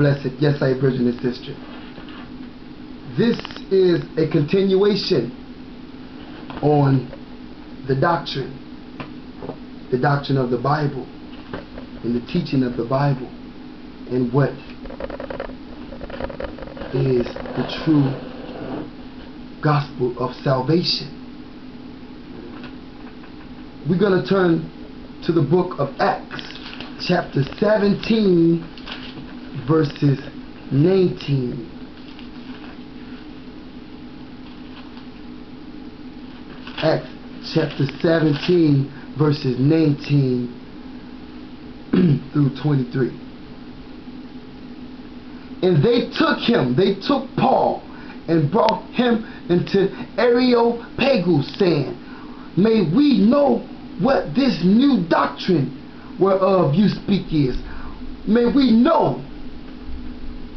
blessed. Yes, I virgin and sister. This is a continuation on the doctrine of the Bible, and the teaching of the Bible, and what is the true gospel of salvation. We're going to turn to the book of Acts, chapter 17, verses 19. Acts chapter 17, verses 19 through 23. And they took Paul, and brought him into Areopagus, saying, May we know what this new doctrine whereof you speak is. May we know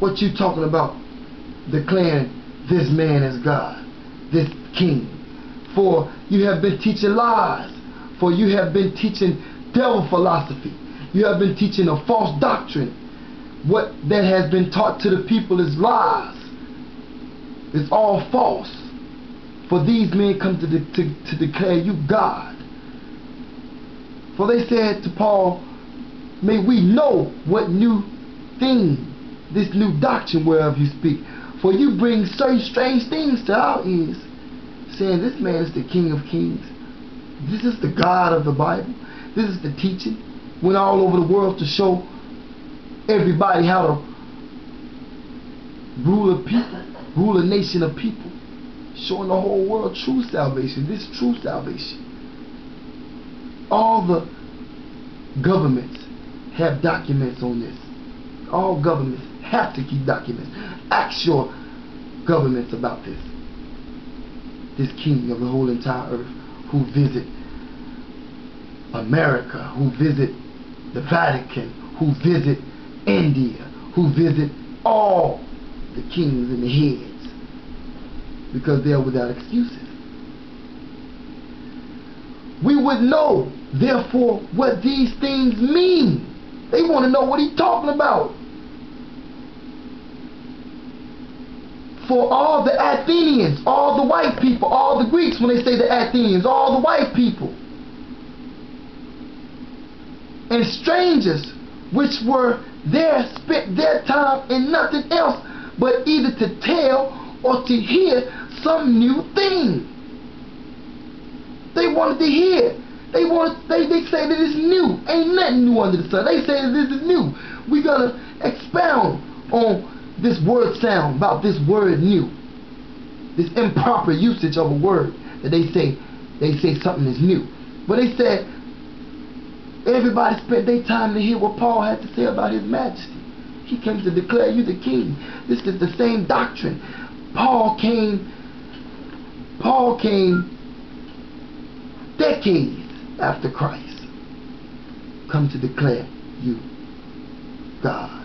what you're talking about, declaring this man is God, this king. For you have been teaching lies. For you have been teaching devil philosophy. You have been teaching a false doctrine. What that has been taught to the people is lies. It's all false. For these men come to declare you God. For they said to Paul, May we know what new thing, this new doctrine whereof you speak. For you bring certain strange things to our ears, saying this man is the King of Kings. This is the God of the Bible. This is the teaching. Went all over the world to show everybody how to rule a people, rule a nation of people. Showing the whole world true salvation. This true salvation. All the governments have documents on this. All governments have to keep documents. Ask your governments about this. This king of the whole entire earth, who visit America, who visit the Vatican, who visit India, who visit all the kings and the heads, because they are without excuses. We would know, therefore, what these things mean. They want to know what he's talking about. For all the Athenians, all the white people, all the Greeks, when they say the Athenians, all the white people, and strangers which were there, spent their time in nothing else but either to tell or to hear some new thing. They wanted to hear. They say that it's new. Ain't nothing new under the sun. They say that this is new. We're gonna expound on this word sound, about this word new, this improper usage of a word that they say something is new. But they said everybody spent their time to hear what Paul had to say about his majesty. He came to declare you the king. This is the same doctrine. Paul came decades after Christ, come to declare you God.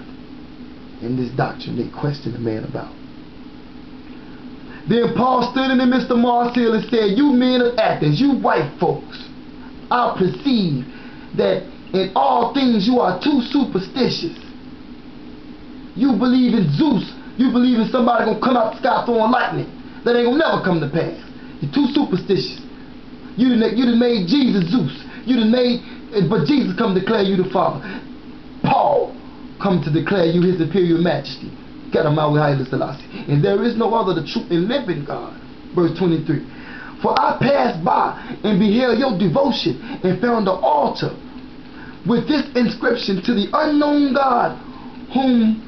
In this doctrine they questioned the man about. Then Paul stood in the midst of Marseille and said, You men of Athens, you white folks, I perceive that in all things you are too superstitious. You believe in Zeus. You believe in somebody gonna come out the sky throwing lightning. That ain't gonna never come to pass. You're too superstitious. You done made Jesus Zeus. But Jesus come declare you the Father. Paul come to declare you his superior majesty. And there is no other, the true and living God. Verse 23. For I passed by and beheld your devotion and found the altar with this inscription, To the unknown God, whom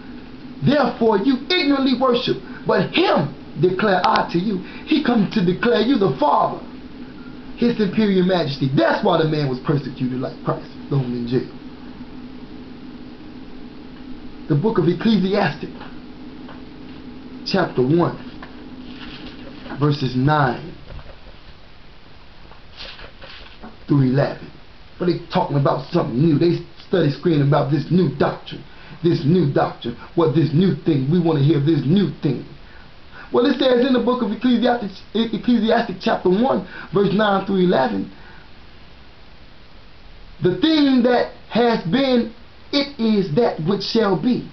therefore you ignorantly worship, but him declare I to you. He come to declare you the Father, his superior majesty. That's why the man was persecuted like Christ, thrown in jail. The book of Ecclesiastes, chapter 1, verses 9 through 11. But they talking about something new. They study screaming about this new doctrine. This new doctrine. What this new thing. We want to hear this new thing. Well, it says in the book of Ecclesiastes chapter 1, verse 9 through 11, the thing that has been, it is that which shall be.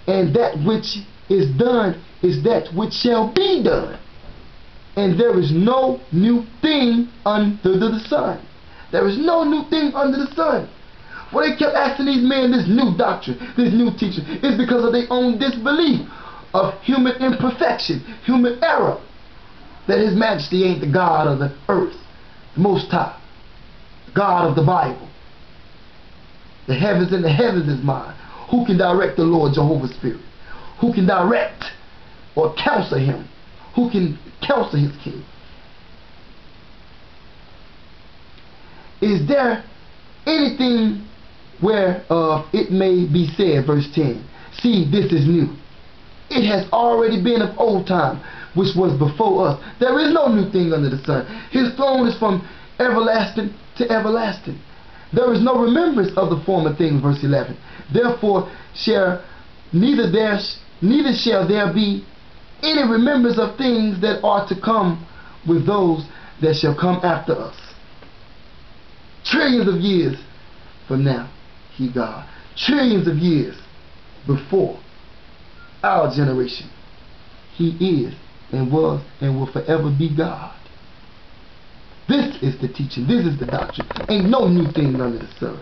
and that which is done is that which shall be done. And there is no new thing under the sun. There is no new thing under the sun. Well, they kept asking these men this new doctrine, this new teaching. It's because of their own disbelief of human imperfection, human error. That His Majesty ain't the God of the earth, the Most High, God of the Bible. The heavens and the heavens is mine. Who can direct the Lord Jehovah's Spirit? Who can direct or counsel Him? Who can counsel His king? Is there anything whereof it may be said, verse 10, see, this is new. It has already been of old time, which was before us. There is no new thing under the sun. His throne is from everlasting to everlasting. There is no remembrance of the former things, verse 11. Therefore neither shall there be any remembrance of things that are to come with those that shall come after us. Trillions of years from now, He God. Trillions of years before our generation, He is and was and will forever be God. This is the teaching. This is the doctrine. Ain't no new thing under the sun.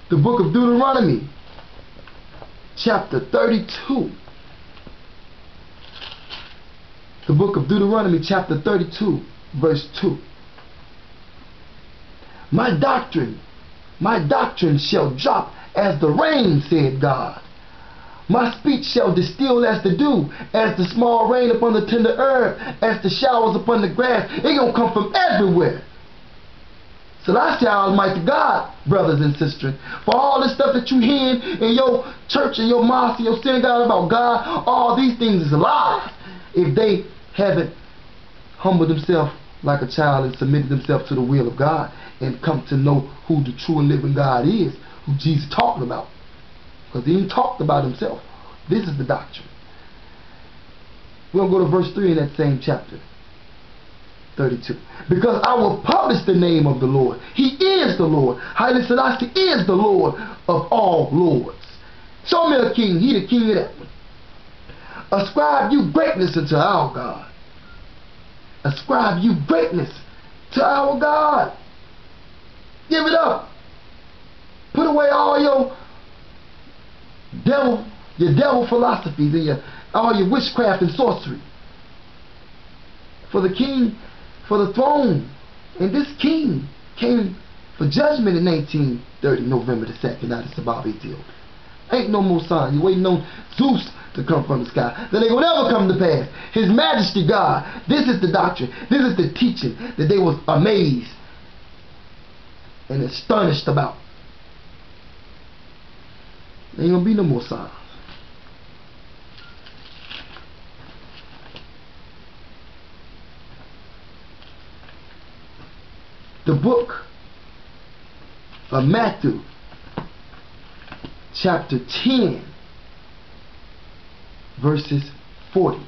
The book of Deuteronomy, chapter 32. The book of Deuteronomy, chapter 32, verse 2. My doctrine shall drop as the rain, said God. My speech shall distill as the dew, as the small rain upon the tender herb, as the showers upon the grass. It gonna come from everywhere. So that's the Almighty God, brothers and sisters. For all this stuff that you hear in your church and your mosque and your synagogue about God, all these things is lies. If they haven't humbled themselves like a child and submitted themselves to the will of God and come to know who the true and living God is, who Jesus talked about. Because He even talked about Himself. This is the doctrine. We're going to go to verse 3 in that same chapter 32. Because I will publish the name of the Lord. He is the Lord. Haile Selassie is the Lord of all lords. Show me a king. He the king of that one. Ascribe you greatness unto our God. Ascribe you greatness to our God. Give it up. Put away all your devil philosophies and all your witchcraft and sorcery. For the king, for the throne, and this king came for judgment in 1930, November the 2nd, out of Sabbath Ethiopia. Ain't no more sign. You're waiting on Zeus to come from the sky. That ain't gonna never come to pass. His Majesty God. This is the doctrine. This is the teaching that they was amazed and astonished about. There ain't gonna be no more signs. The book of Matthew, chapter 10, verses 40.